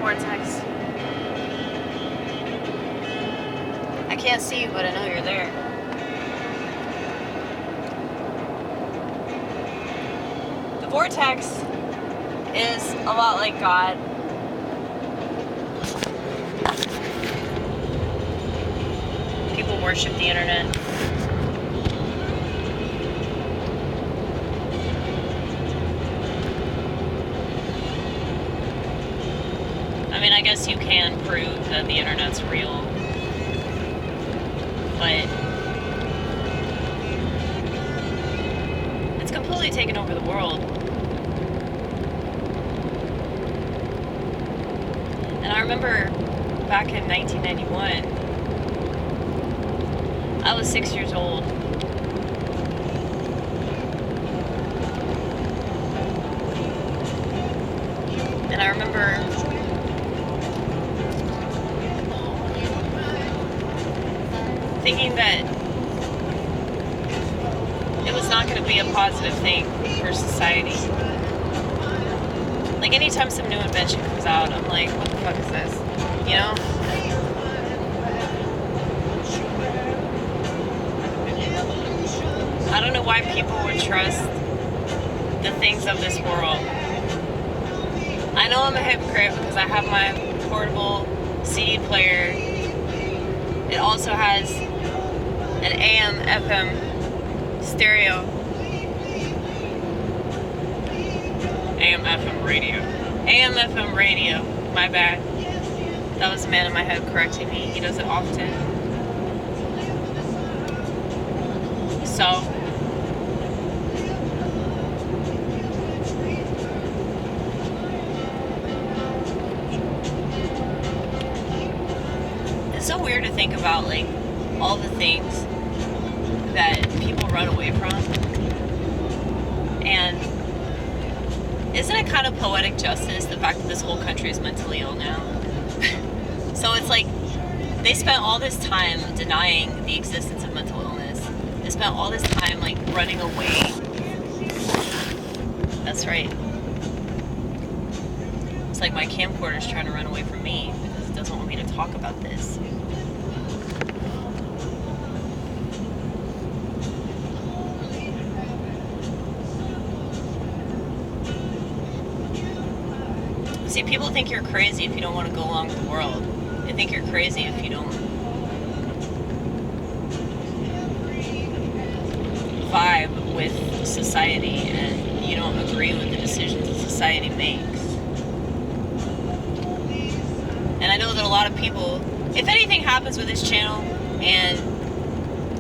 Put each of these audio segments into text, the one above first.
vortex. I can't see you, but I know you're there. The vortex is a lot like God. People worship the internet. I mean, I guess you can prove that the internet's real, but it's completely taken over the world. And I remember back in 1991, I was 6 years old. And I remember thinking that it was not going to be a positive thing for society. Like, anytime some new invention comes out, I'm like, what the fuck is this? You know? I don't know why people would trust the things of this world. I know I'm a hypocrite because I have my portable CD player. It also has an AM, FM stereo. AM, FM radio. AM, FM radio. My bad. That was the man in my head correcting me. He does it often. So, it's so weird to think about, like, all the things that people run away from. And isn't it kind of poetic justice, the fact that this whole country is mentally ill now? So it's like, they spent all this time denying the existence of mental illness. They spent all this time, like, running away. That's right. It's like my camcorder is trying to run away from me because it doesn't want me to talk about this. See, people think you're crazy if you don't want to go along with the world. They think you're crazy if you don't vibe with society and you don't agree with the decisions that society makes. And I know that a lot of people, if anything happens with this channel, and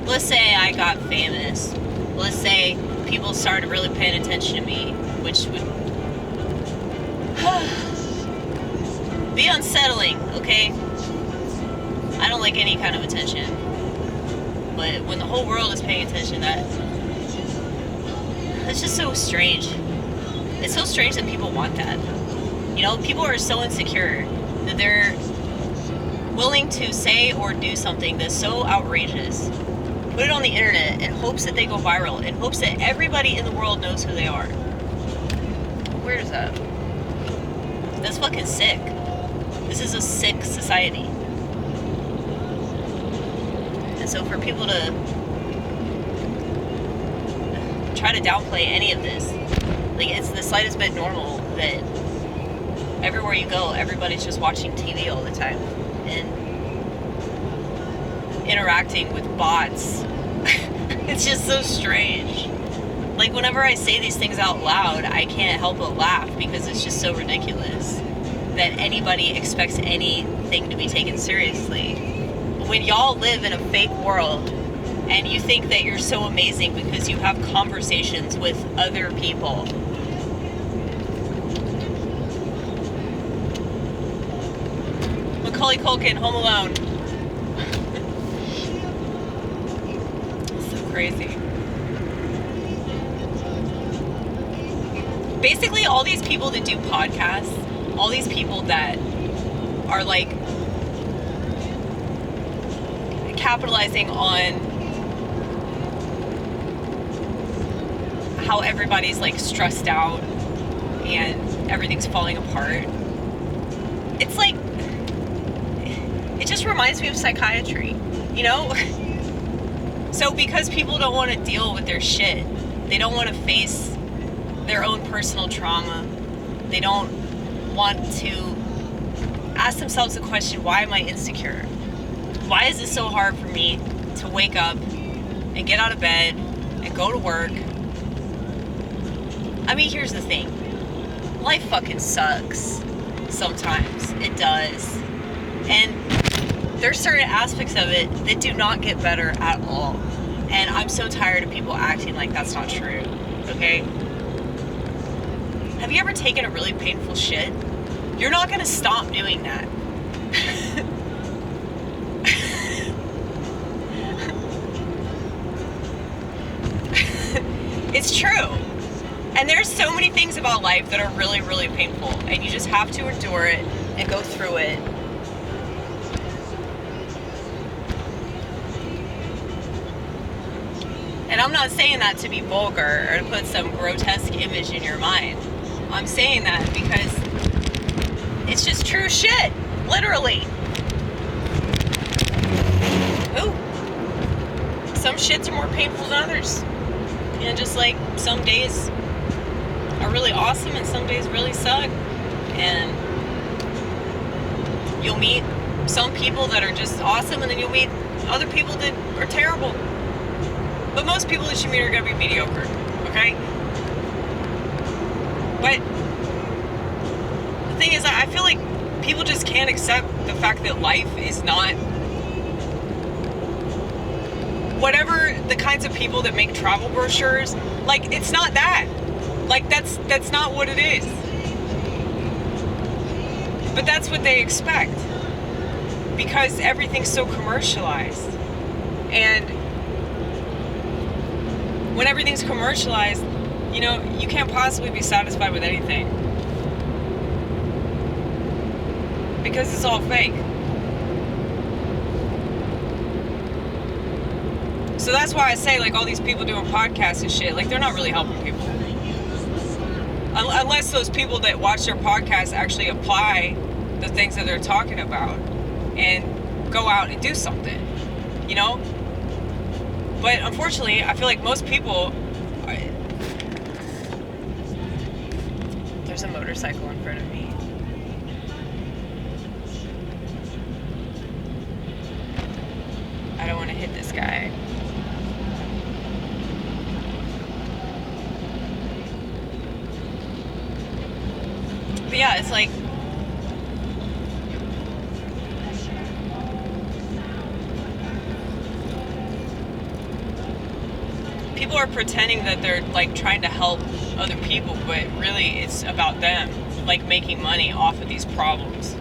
let's say I got famous, let's say people started really paying attention to me, which would be unsettling, okay? I don't like any kind of attention. But when the whole world is paying attention, that's just so strange. It's so strange that people want that. You know, people are so insecure that they're willing to say or do something that's so outrageous, put it on the internet in hopes that they go viral, in hopes that everybody in the world knows who they are. Where is that? That's fucking sick. This is a sick society. And so for people to try to downplay any of this, like, it's the slightest bit normal that everywhere you go, everybody's just watching TV all the time and interacting with bots. It's just so strange. Like, whenever I say these things out loud, I can't help but laugh because it's just so ridiculous that anybody expects anything to be taken seriously. When y'all live in a fake world and you think that you're so amazing because you have conversations with other people. Macaulay Culkin, Home Alone. So crazy. Basically, all these people that do podcasts, all these people that are, like, capitalizing on how everybody's, like, stressed out and everything's falling apart. it's like, it just reminds me of psychiatry, you know? So because people don't want to deal with their shit, they don't want to face their own personal trauma, they don't want to ask themselves the question, why am I insecure? Why is it so hard for me to wake up and get out of bed and go to work? I mean, here's the thing. Life fucking sucks. Sometimes. It does. And there's certain aspects of it that do not get better at all. And I'm so tired of people acting like that's not true. Okay? Have you ever taken a really painful shit? You're not gonna stop doing that. It's true. And there's so many things about life that are really, really painful. And you just have to endure it and go through it. And I'm not saying that to be vulgar or to put some grotesque image in your mind. I'm saying that because it's just true shit. Literally. Ooh. Some shits are more painful than others. And just like some days are really awesome and some days really suck. And you'll meet some people that are just awesome, and then you'll meet other people that are terrible. But most people that you meet are going to be mediocre, okay? But the thing is, I feel like people just can't accept the fact that life is not whatever the kinds of people that make travel brochures, like, it's not that. Like, that's not what it is. But that's what they expect. Because everything's so commercialized. And when everything's commercialized, you know, you can't possibly be satisfied with anything. Because it's all fake. So that's why I say, like, all these people doing podcasts and shit, like, they're not really helping people. Unless those people that watch their podcasts actually apply the things that they're talking about and go out and do something, you know? But unfortunately, I feel like most people... There's a motorcycle in front of me. I don't want to hit this guy. But yeah, it's like... people are pretending that they're, like, trying to help other people, but really it's about them, like, making money off of these problems.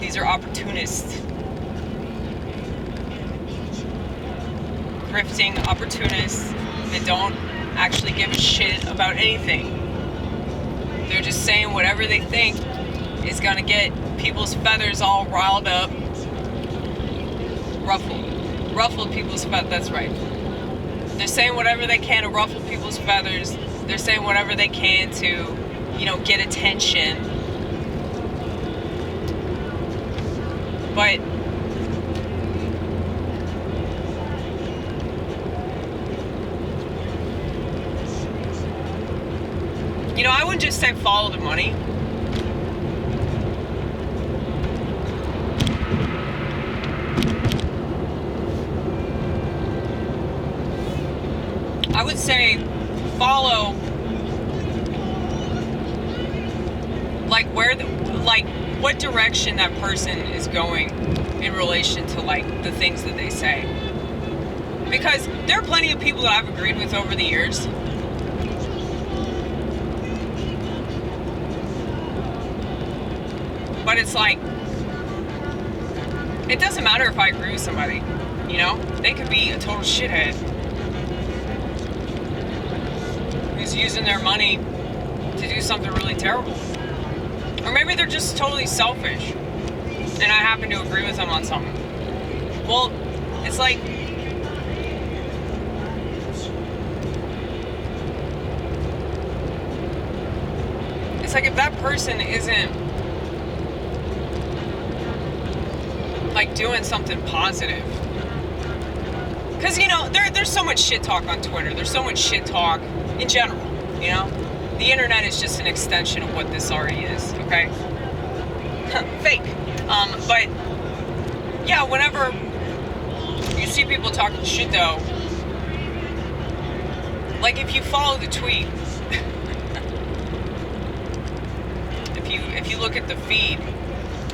These are opportunists. Grifting opportunists that don't actually give a shit about anything. They're just saying whatever they think is gonna get people's feathers all riled up. Ruffled people's feathers, that's right. They're saying whatever they can to ruffle people's feathers. They're saying whatever they can to, you know, get attention. But you know, I wouldn't just say follow the money. I would say follow, like, what direction that person is going in relation to, like, the things that they say. Because there are plenty of people that I've agreed with over the years. But it's like, it doesn't matter if I agree with somebody, you know? They could be a total shithead who's using their money to do something really terrible. Or maybe they're just totally selfish and I happen to agree with them on something. Well, it's like, if that person isn't like doing something positive. Because, you know, there's so much shit talk on Twitter. There's so much shit talk in general, you know? The internet is just an extension of what this already is, okay? Fake. But, yeah, whenever you see people talking shit, though, like, if you follow the tweet, if you look at the feed,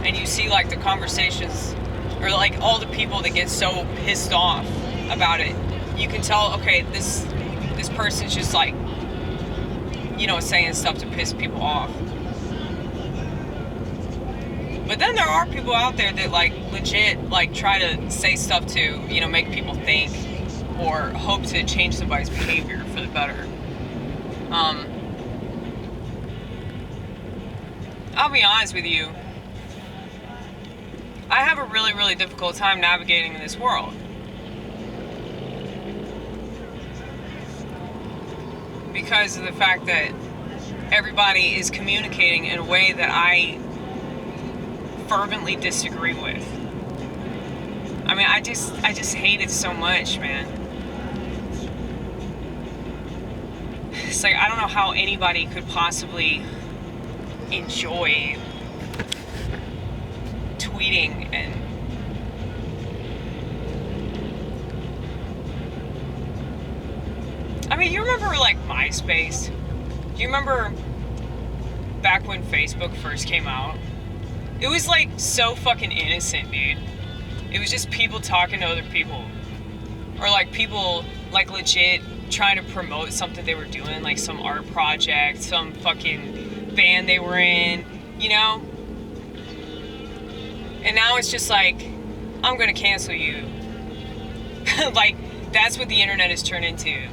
and you see, like, the conversations, or, like, all the people that get so pissed off about it, you can tell, okay, this person's just, like, you know, saying stuff to piss people off. But then there are people out there that, like, legit, like, try to say stuff to, you know, make people think, or hope to change somebody's behavior for the better. I'll be honest with you, I have a really, really difficult time navigating in this world. Because of the fact that everybody is communicating in a way that I fervently disagree with. I mean, I just hate it so much, man. It's like, I don't know how anybody could possibly enjoy tweeting and I mean, you remember, like, MySpace? Do you remember back when Facebook first came out? It was, like, so fucking innocent, dude. It was just people talking to other people. Or, like, people, like, legit trying to promote something they were doing, like some art project, some fucking band they were in, you know? And now it's just like, I'm gonna cancel you. Like, that's what the internet has turned into.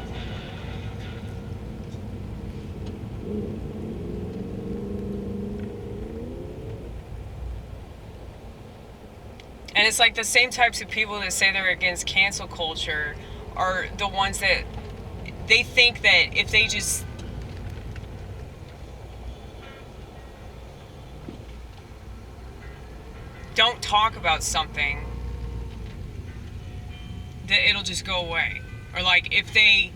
And it's like the same types of people that say they're against cancel culture are the ones that they think that if they just don't talk about something, that it'll just go away. Or like if they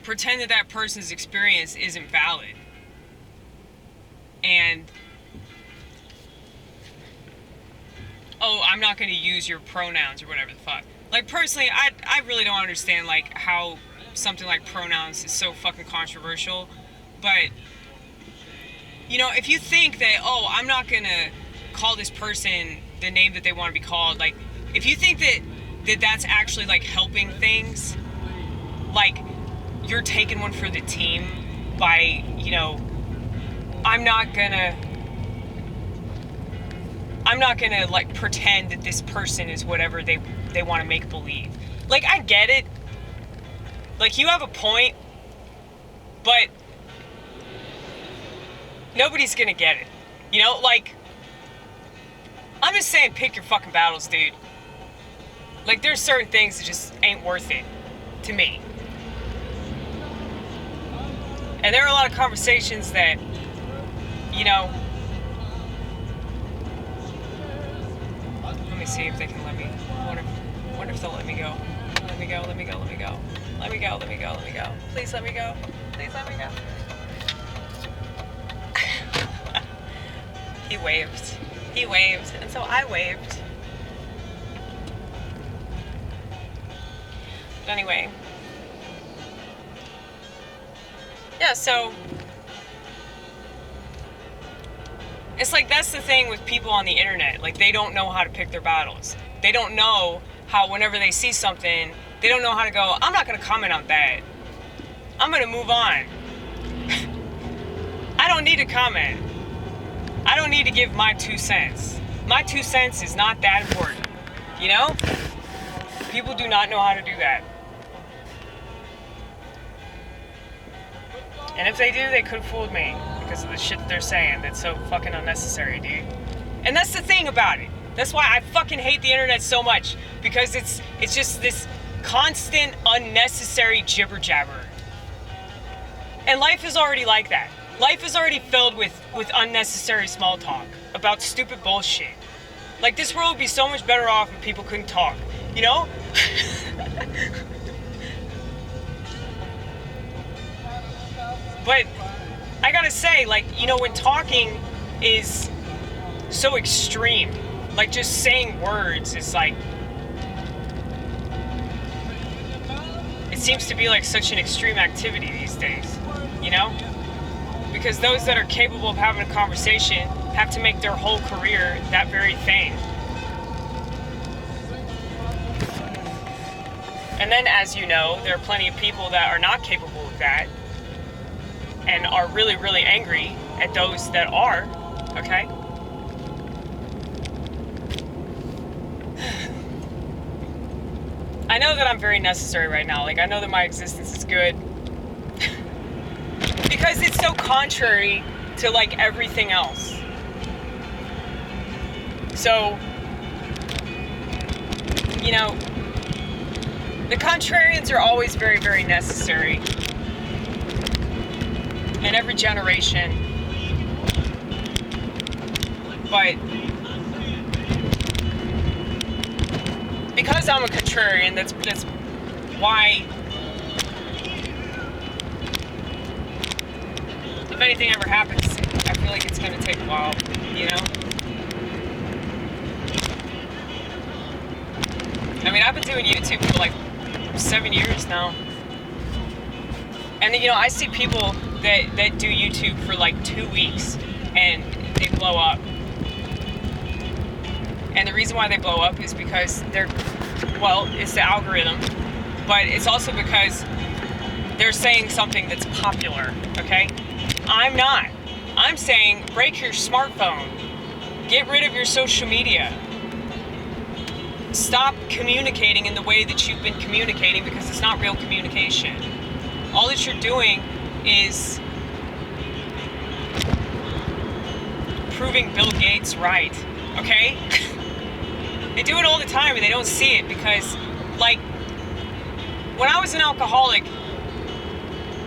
pretend that that person's experience isn't valid, and oh, I'm not going to use your pronouns or whatever the fuck. Like, personally, I really don't understand, like, how something like pronouns is so fucking controversial. But, you know, if you think that, oh, I'm not going to call this person the name that they want to be called, like, if you think that that's actually, like, helping things, like, you're taking one for the team by, you know, I'm not gonna like pretend that this person is whatever they want to make believe. Like, I get it. Like, you have a point, but nobody's gonna get it. You know, like, I'm just saying, pick your fucking battles, dude. Like, there's certain things that just ain't worth it to me. And there are a lot of conversations that, you know, let me see if they can let me. Wonder if they'll let me go. Let me go. Let me go. Let me go. Let me go. Let me go. Let me go. Please let me go. Please let me go. He waved. He waved, and so I waved. But anyway, yeah. So. It's like, that's the thing with people on the internet. Like, they don't know how to pick their battles. They don't know how, whenever they see something, they don't know how to go, I'm not going to comment on that. I'm going to move on. I don't need to comment. I don't need to give my 2 cents. My 2 cents is not that important. You know? People do not know how to do that. And if they do, they could have fooled me. Because of the shit that they're saying that's so fucking unnecessary, dude. And that's the thing about it. That's why I fucking hate the internet so much. Because it's just this constant, unnecessary jibber-jabber. And life is already like that. Life is already filled with unnecessary small talk about stupid bullshit. Like, this world would be so much better off if people couldn't talk, you know? But I gotta say, like, you know, when talking is so extreme, like just saying words is like, it seems to be like such an extreme activity these days, you know? Because those that are capable of having a conversation have to make their whole career that very thing. And then, as you know, there are plenty of people that are not capable of that and are really, really angry at those that are, okay? I know that I'm very necessary right now. Like, I know that my existence is good. Because it's so contrary to, like, everything else. So, you know, the contrarians are always very, very necessary in every generation. But because I'm a contrarian, that's why, if anything ever happens, I feel like it's gonna take a while, you know? I mean, I've been doing YouTube for like 7 years now. And you know, I see people that do YouTube for like 2 weeks and they blow up. And the reason why they blow up is because it's the algorithm, but it's also because they're saying something that's popular, okay? I'm not. I'm saying break your smartphone. Get rid of your social media. Stop communicating in the way that you've been communicating, because it's not real communication. All that you're doing is proving Bill Gates right, okay? They do it all the time and they don't see it because, like, when I was an alcoholic,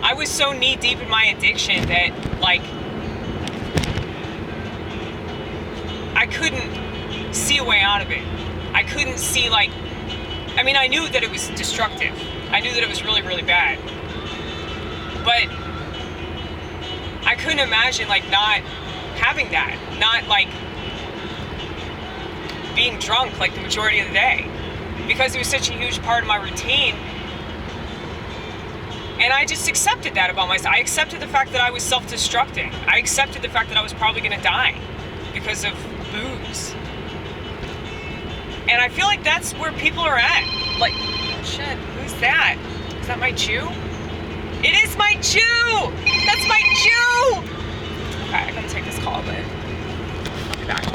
I was so knee deep in my addiction that, like, I couldn't see a way out of it. I couldn't see, like, I mean, I knew that it was destructive. I knew that it was really, really bad. But I couldn't imagine, like, not having that. Not, like, being drunk, like, the majority of the day. Because it was such a huge part of my routine. And I just accepted that about myself. I accepted the fact that I was self-destructing. I accepted the fact that I was probably going to die because of booze. And I feel like that's where people are at. Like, oh shit, who's that? Is that my Jew? It is my Jew! That's my Jew! Okay, I gotta take this call, but I'll be back.